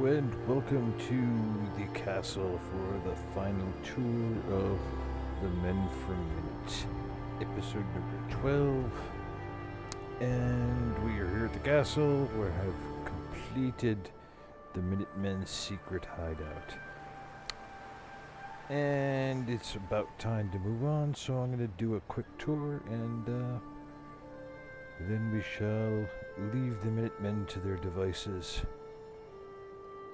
and welcome to the castle for the final tour of the Men from Minute, episode number 12. And we are here at the castle. We have completed the Minutemen's secret hideout. And it's about time to move on, so I'm going to do a quick tour, and then we shall leave the Minutemen to their devices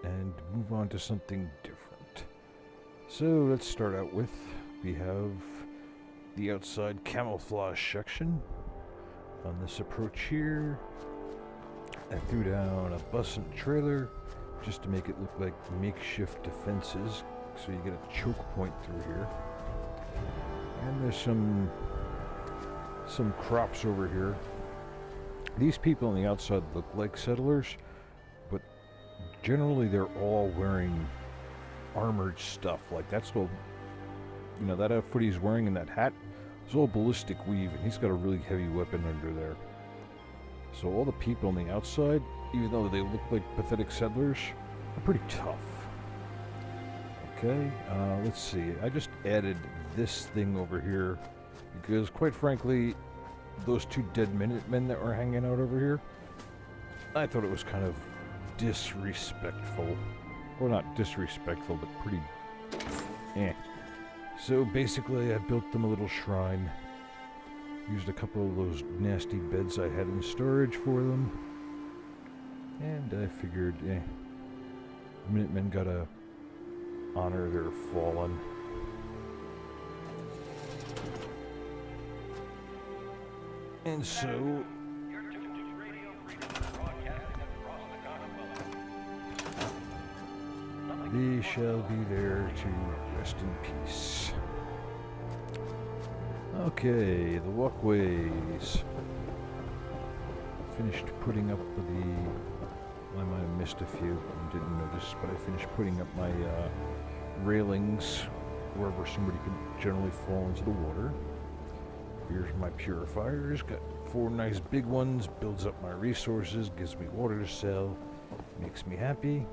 and move on to something different. So let's start out with, we have the outside camouflage section. On this approach here, I threw down a bus and trailer just to make it look like makeshift defenses, so you get a choke point through here. And there's some crops over here. These people on the outside look like settlers, but generally they're all wearing armored stuff. Like that's all, you know, that outfit he's wearing and that hat is all ballistic weave, and he's got a really heavy weapon under there. So all the people on the outside, even though they look like pathetic settlers, are pretty tough. Okay, let's see. I just added this thing over here because, quite frankly, those two dead Minutemen that were hanging out over here, I thought it was kind of disrespectful. Well, not disrespectful, but pretty eh. So basically I built them a little shrine. Used a couple of those nasty beds I had in storage for them. And I figured, the Minutemen gotta honor their fallen. And so they shall be there to rest in peace. Okay, the walkways. Finished putting up I might have missed a few and didn't notice, but I finished putting up my railings wherever somebody could generally fall into the water. Here's my purifiers. Got 4 nice big ones. Builds up my resources, gives me water to sell, makes me happy.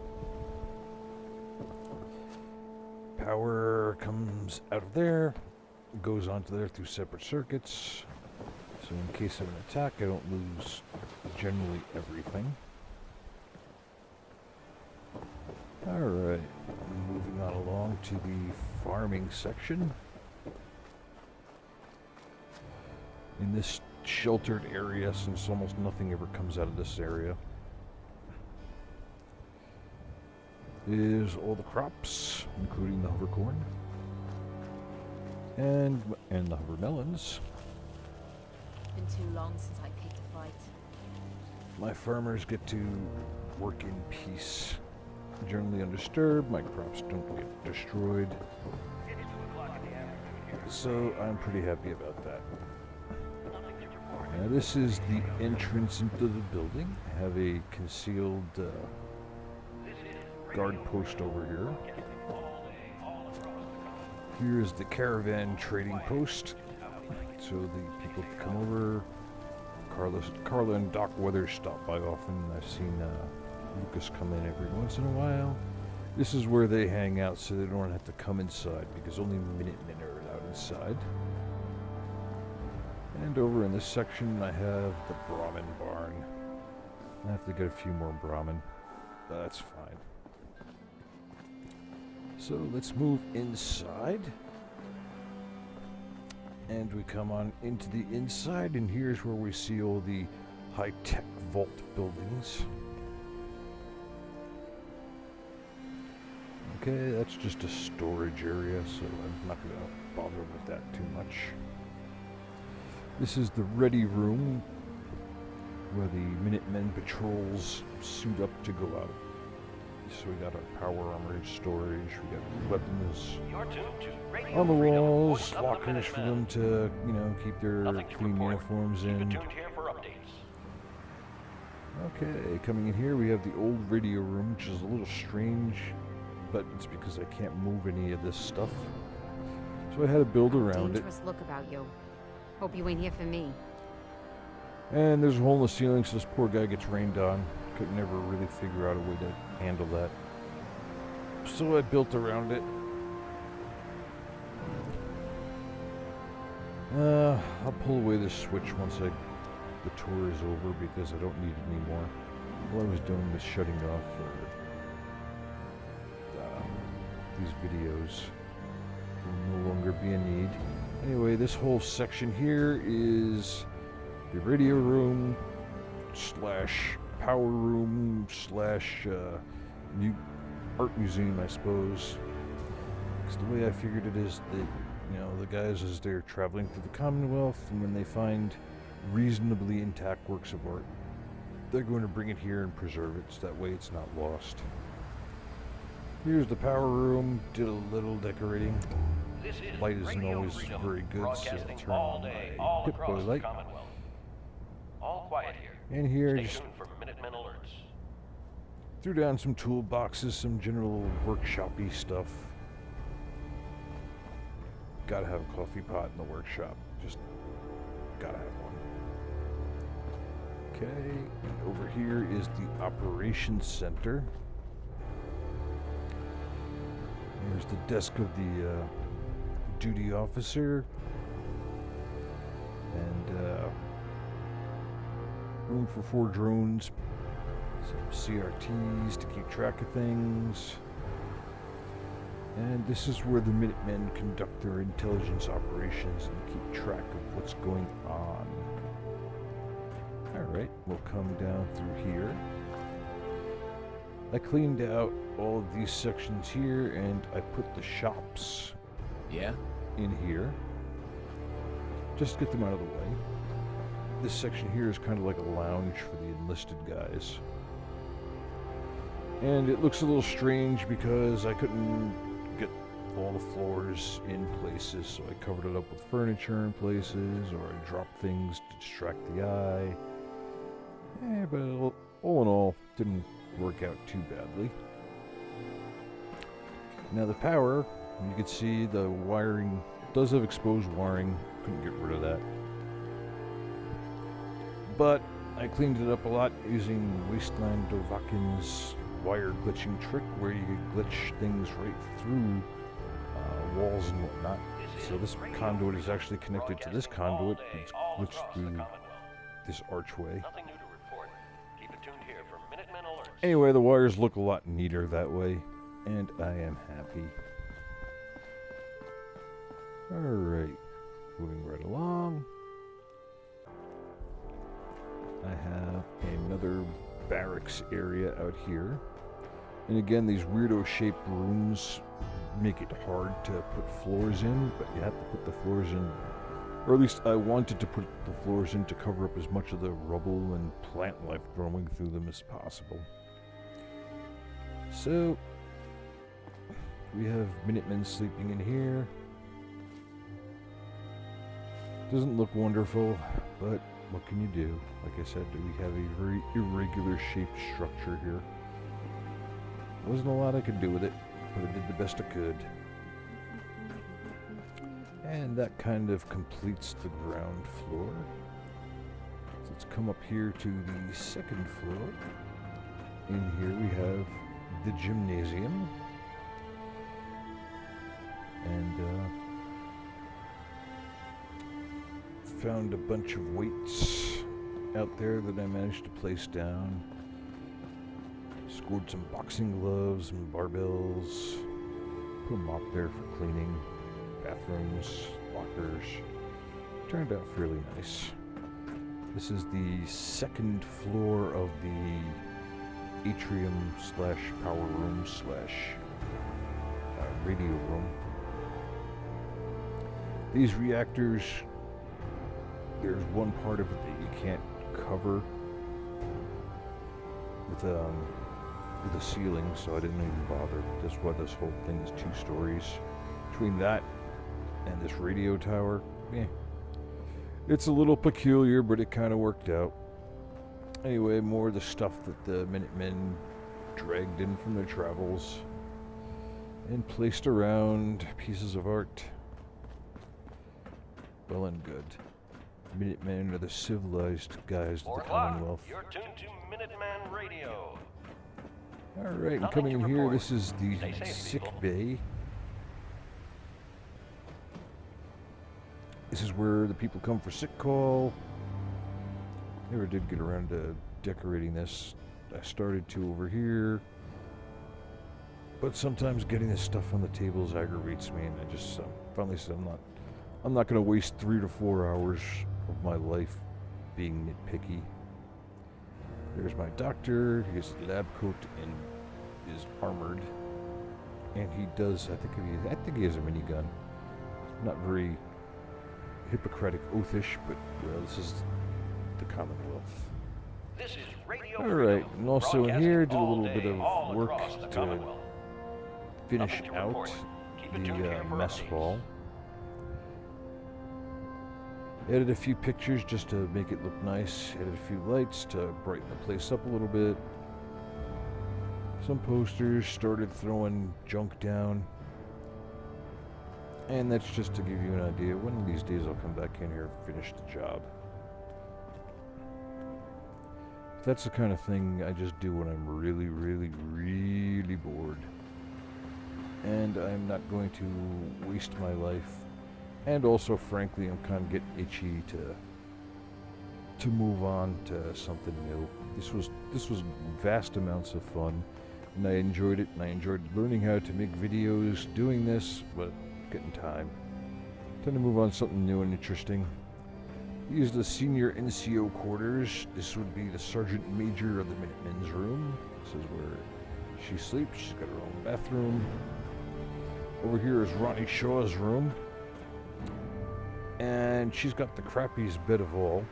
Power comes out of there, goes onto there through separate circuits. So in case of an attack, I don't lose generally everything. Alright, moving on along to the farming section. In this sheltered area, since almost nothing ever comes out of this area, is all the crops, including the hover corn and the hover melons. Been too long since I picked a fight. My farmers get to work in peace, generally undisturbed. My crops don't get destroyed, so I'm pretty happy about that. Now this is the entrance into the building. I have a concealed guard post over here. Here's the caravan trading post, so the people can come over. Carla and Doc Weathers stop by often. I've seen Lucas come in every once in a while. This is where they hang out, so they don't have to come inside, because only Minutemen are allowed inside. And over in this section I have the Brahmin barn. I have to get a few more Brahmin, but that's fine. So let's move inside. And we come on into the inside, and here's where we see all the high-tech vault buildings. Okay, that's just a storage area, so I'm not going to bother with that too much. This is the ready room, where the Minutemen patrols suit up to go out. So we got our power armored storage, we got weapons on the walls, lockers for them to, you know, keep their clean uniforms in. Okay, coming in here we have the old radio room, which is a little strange, but it's because I can't move any of this stuff. So I had to build around it. Dangerous look about you. Hope you ain't here for me. And there's a hole in the ceiling, so this poor guy gets rained on. Could never really figure out a way to handle that. so I built around it. I'll pull away the switch once the tour is over because I don't need it anymore. All I was doing was shutting off these videos. Will no longer be a need. Anyway, this whole section here is the radio room slash power room slash new art museum, I suppose. Because the way I figured it is that, you know, the guys, as they're traveling through the Commonwealth, and when they find reasonably intact works of art, they're going to bring it here and preserve it, so that way it's not lost. Here's the power room. Did a little decorating. Light isn't always very good, so I'll turn on my Pip-Boy light. All quiet here. And here, Stay just tuned for Minutemen alerts. threw down some toolboxes, some general workshop-y stuff. Gotta have a coffee pot in the workshop. Just gotta have one. Okay, and over here is the operations center. Here's the desk of the duty officer. And room for 4 drones. Some CRTs to keep track of things. And this is where the Minutemen conduct their intelligence operations and keep track of what's going on. Alright, we'll come down through here. I cleaned out all of these sections here and I put the shops in here. Just to get them out of the way. This section here is kind of like a lounge for the enlisted guys. And it looks a little strange because I couldn't get all the floors in places, so I covered it up with furniture in places, or I dropped things to distract the eye. But all in all, didn't work out too badly. Now the power, you can see the wiring does have exposed wiring. Couldn't get rid of that. But I cleaned it up a lot using Wasteland Dovahkiin's wire glitching trick, where you could glitch things right through walls and whatnot. So this conduit is actually connected to this conduit. It's glitched through this archway. Nothing new to report. Keep it tuned here for Minutemen alerts. Anyway, the wires look a lot neater that way, and I am happy. Alright, moving right along. I have another barracks area out here. And again, these weirdo-shaped rooms make it hard to put floors in, but you have to put the floors in, or at least I wanted to put the floors in to cover up as much of the rubble and plant life growing through them as possible. So, we have Minutemen sleeping in here. Doesn't look wonderful, but what can you do? Like I said, we have a very irregular shaped structure here. Wasn't a lot I could do with it, but I did the best I could. And that kind of completes the ground floor. So let's come up here to the second floor. In here we have the gymnasium. And found a bunch of weights out there that I managed to place down. Scored some boxing gloves and barbells. Put them up there for cleaning. Bathrooms, lockers. Turned out fairly nice. This is the second floor of the atrium slash power room slash radio room. These reactors, there's one part of it that you can't cover with a ceiling, so I didn't even bother. That's why this whole thing is 2 stories. Between that and this radio tower, it's a little peculiar, but it kind of worked out. Anyway, more of the stuff that the Minutemen dragged in from their travels and placed around. Pieces of art. Well and good. Minutemen are the civilized guys of the Commonwealth. You're tuned to Minuteman Radio. Alright, and Nothing coming to in here, report. this is the Stay safe, sick people. bay. This is where the people come for sick call. Never did get around to decorating this. I started to over here. But sometimes getting this stuff on the tables aggravates me, and I just finally said I'm not going to waste 3 to 4 hours of my life being nitpicky. There's my doctor. He has a lab coat and is armored, and he does. I think he has a minigun. Not very Hippocratic oathish, but well, this is the Commonwealth. This is Radio All right, Freedom, and also in here, did a all little bit day, of all work across the to Commonwealth. finish Nothing to out report. Keep it tuned here the for mess updates. hall. Added a few pictures just to make it look nice. Added a few lights to brighten the place up a little bit. Some posters. Started throwing junk down. And that's just to give you an idea. One of these days I'll come back in here and finish the job. That's the kind of thing I just do when I'm really, really, really bored. And I'm not going to waste my life. And also, frankly, I'm kind of getting itchy to move on to something new. This was vast amounts of fun, and I enjoyed it. And I enjoyed learning how to make videos, doing this, but getting time to move on to something new and interesting. These are the senior NCO quarters. This would be the Sergeant Major of the Minutemen's room. This is where she sleeps. She's got her own bathroom. Over here is Ronnie Shaw's room. And she's got the crappiest bed of all.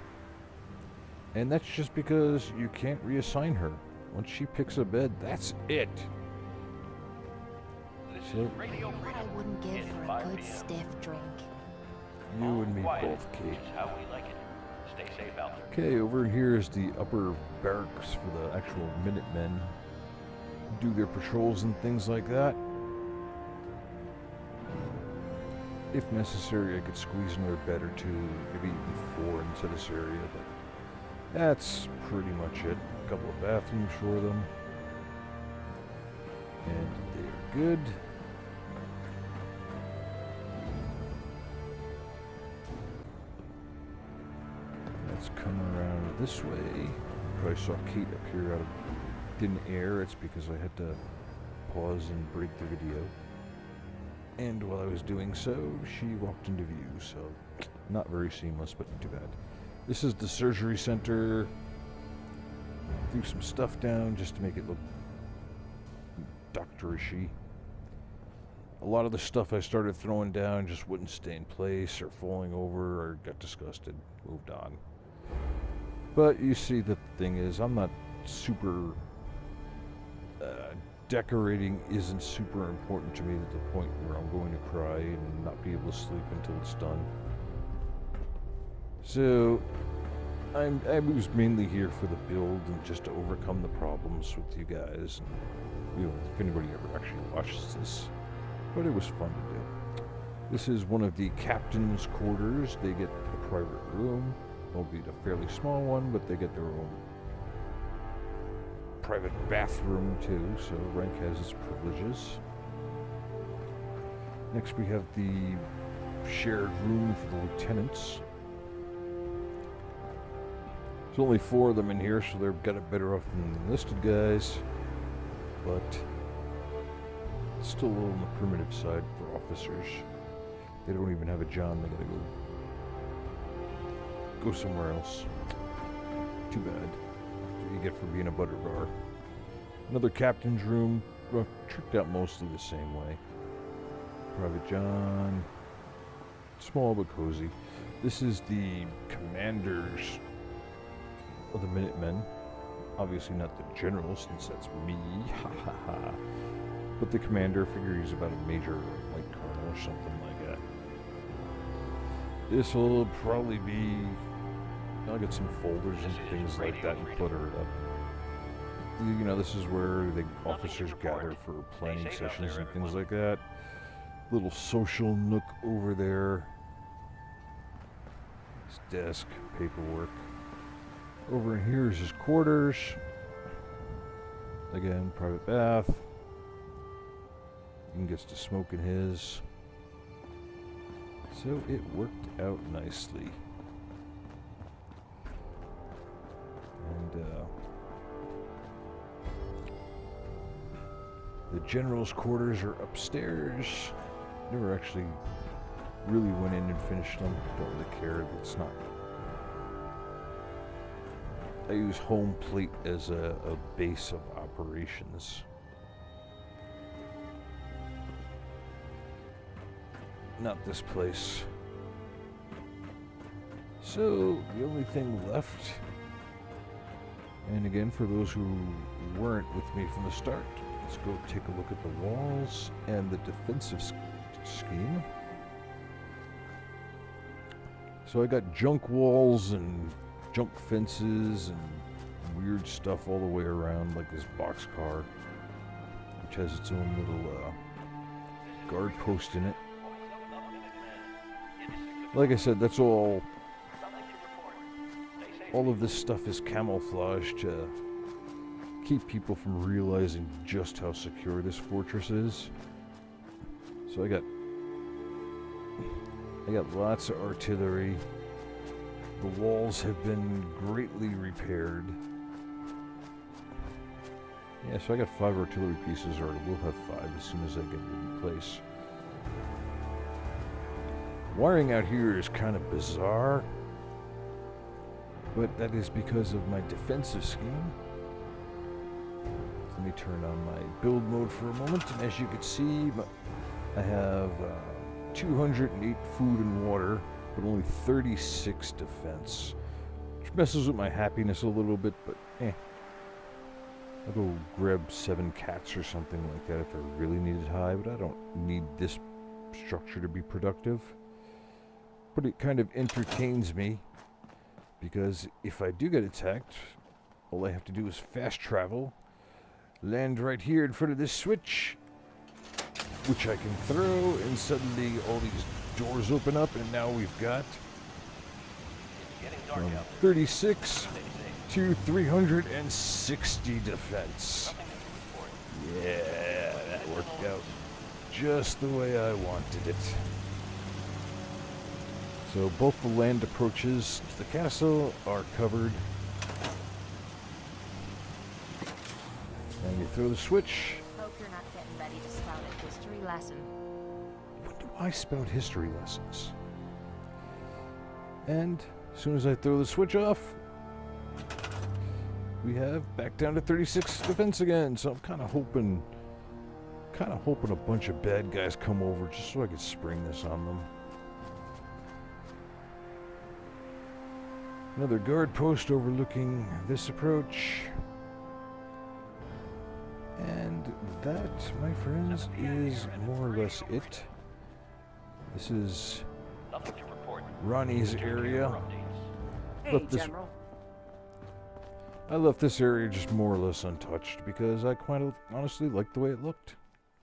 And that's just because you can't reassign her. Once she picks a bed, that's it. This So, is Radio What Freedom. I wouldn't give in for a 5 good p.m. stiff drink. you and me Quiet both, Kate. is how we like it. Stay safe out there. Okay, over here is the upper barracks for the actual Minutemen. Do their patrols and things like that. If necessary, I could squeeze another bed or two, maybe even 4 into this area, but that's pretty much it. A couple of bathrooms for them. And they're good. Let's come around this way. Probably saw Kate up here out of thin air. It's because I had to pause and break the video. And while I was doing so, she walked into view, so not very seamless, but not too bad. This is the surgery center. Threw some stuff down just to make it look doctorish-y. A lot of the stuff I started throwing down just wouldn't stay in place or falling over or got disgusted, moved on. But you see, the thing is, I'm not super... decorating isn't super important to me to the point where I'm going to cry and not be able to sleep until it's done. So, I was mainly here for the build and just to overcome the problems with you guys. And, you know, if anybody ever actually watches this. But it was fun to do. This is one of the captain's quarters. They get a private room, albeit a fairly small one, but they get their own private bathroom too, so rank has its privileges. Next we have the shared room for the lieutenants. There's only 4 of them in here, so they've got it better off than the enlisted guys, but it's still a little on the primitive side for officers. They don't even have a John, they gotta go somewhere else. Too bad. That's what you get for being a butter bar. Another captain's room, tricked out mostly the same way. Private John. Small but cozy. This is the commanders of the Minutemen. Obviously not the general, since that's me. Ha ha ha. But the commander, figure he's about a major light colonel or something like that. This will probably be... I'll get some folders and things like that and clutter it up. You know, this is where the officers gather for planning sessions and things like that. Little social nook over there. His desk, paperwork. Over in here is his quarters. Again, private bath. He gets to smoke in his. So it worked out nicely. And the general's quarters are upstairs. Never actually really went in and finished them. Don't really care. It's not. I use home plate as a base of operations. Not this place. So the only thing left, and again for those who weren't with me from the start, let's go take a look at the walls and the defensive scheme. So I got junk walls and junk fences and weird stuff all the way around, like this boxcar, which has its own little guard post in it. Like I said, that's all of this stuff is camouflage to keep people from realizing just how secure this fortress is. So I got lots of artillery. The walls have been greatly repaired. Yeah, so I got 5 artillery pieces, or we'll have 5 as soon as I get it in place. Wiring out here is kind of bizarre, but that is because of my defensive scheme. Let me turn on my build mode for a moment, and as you can see, I have 208 food and water, but only 36 defense, which messes with my happiness a little bit, but I'll go grab 7 cats or something like that if I really need it high, but I don't need this structure to be productive. But it kind of entertains me, because if I do get attacked, all I have to do is fast travel, land right here in front of this switch, which I can throw, and suddenly all these doors open up, and now we've got from 36 to 360 defense. Yeah, that worked out just the way I wanted it. So both the land approaches to the castle are covered. And you throw the switch. Hope you're not getting ready to spout a history lesson. When do I spout history lessons? And as soon as I throw the switch off, we have back down to 36 defense again. So I'm kind of hoping a bunch of bad guys come over just so I could spring this on them. Another guard post overlooking this approach. And that, my friends, is more or less it. This is Ronnie's area. Hey, General. I left this area just more or less untouched because I quite honestly liked the way it looked.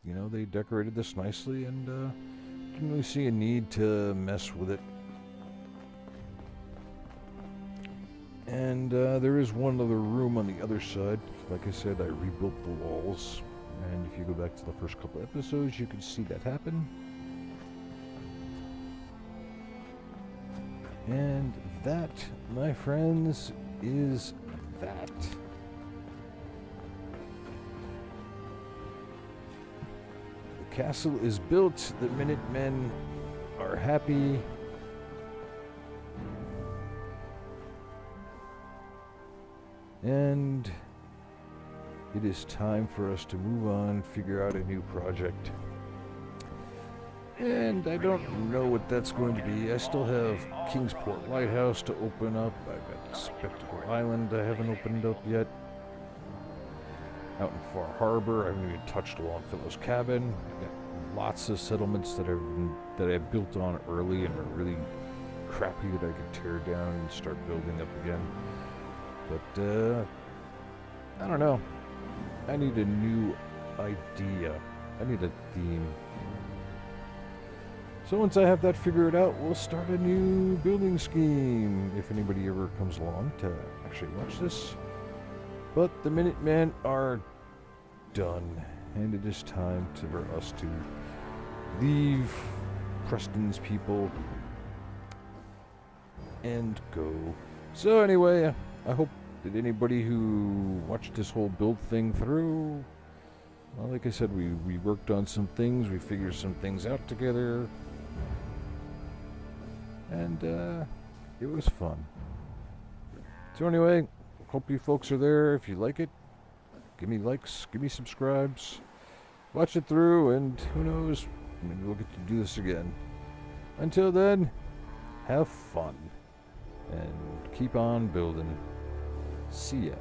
You know, they decorated this nicely and didn't really see a need to mess with it. And there is one other room on the other side. Like I said, I rebuilt the walls. And if you go back to the first couple episodes, you can see that happen. And that, my friends, is that. The castle is built. The Minutemen are happy. And it is time for us to move on, figure out a new project. And I don't know what that's going to be. I still have Kingsport Lighthouse to open up. I've got Spectacle Island I haven't opened up yet. Out in Far Harbor, I haven't even touched Longfellow's Cabin. I've got lots of settlements that I've built on early and are really crappy that I could tear down and start building up again. But, I don't know. I need a new idea. I need a theme. So once I have that figured out, we'll start a new building scheme, if anybody ever comes along to actually watch this. But the Minutemen are done, and it is time for us to leave Preston's people and go. So anyway, I hope that anybody who watched this whole build thing through, well, like I said, we worked on some things, we figured some things out together, and it was fun. So anyway, hope you folks are there. If you like it, give me likes, give me subscribes, watch it through, and who knows, maybe we'll get to do this again. Until then, have fun, and keep on building. See ya.